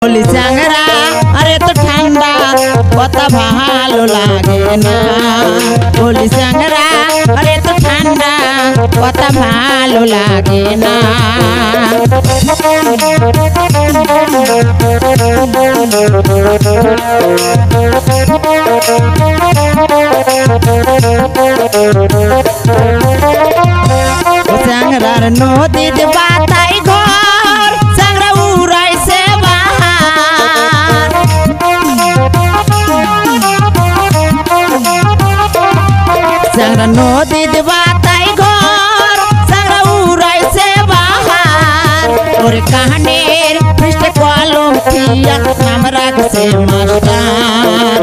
বলি চ্যাংরা আরে তো ঠান্ডা কথা ভালো লাগে না। বলি চ্যাংরা আরে তো ঠান্ডা কথা ভালো লাগে না। চ্যাংরার নদীর বাতাই ঘর চ্যাংরা উড়াইছে বাহার। চ্যাংরা নদীর বাতাই ঘর চ্যাংরা উড়াইছে বাহার। ওরে কাহানের পৃষ্ঠে কলম দিয়া নাম রাখছে মাস্টার।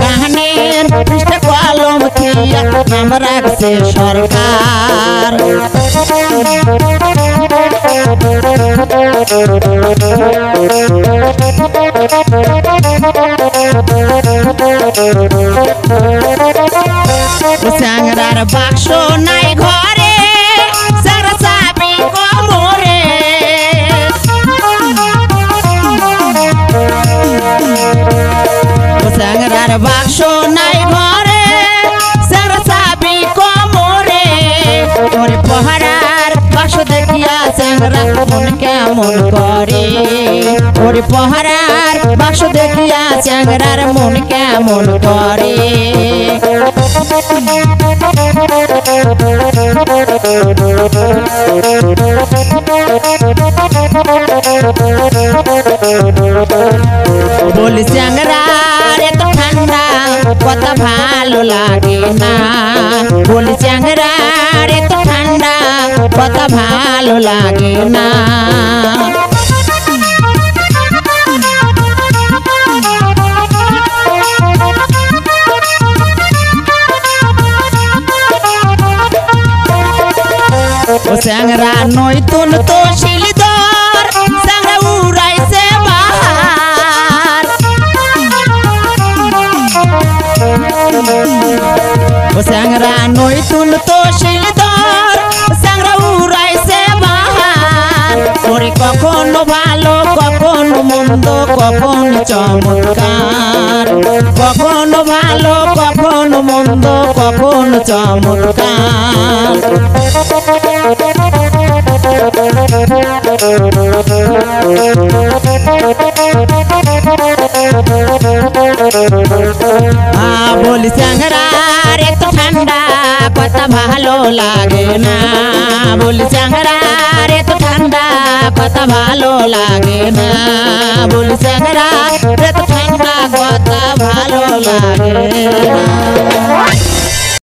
কাহানের পৃষ্ঠে কলম দিয়া নাম রাখছে সরকার। চ্যাংরার বাক্স নাই ঘরে চ্যাংরা চাবি কোমরে। চ্যাংরার বাক্স নাই ঘরে চ্যাংরা চাবি কোমরে। ওরে পহারার বাক্স দেখিয়া চ্যাংরা মন কেমন করে। ওরে পহারার বাক্স দেখিয়া চ্যাংরার মন কেমন করে। বলি চ্যাংরা এত ঠান্ডা কথা ভালো লাগে না। বলি চ্যাংরা এত ঠান্ডা কথা ভালো লাগে না। চ্যাংরা নৈতুন তো শিলদর চ্যাংরা উড়াইছে বাহার। চ্যাংরা নৈতুন তো শিলদর চ্যাংরা উড়াইছে বাহার। ওরে কখনো ভালো কখনো মন্দ কখনো চমৎকার। কখনো ভালো কখনো মন্দ কখনো চমৎকার। বলি চ্যাংরা এত ঠান্ডা কথা ভালো লাগে না। বলি চ্যাংরা এত ঠান্ডা কথা ভালো লাগে না। বলি চ্যাংরা এত ঠান্ডা কথা ভালো লাগে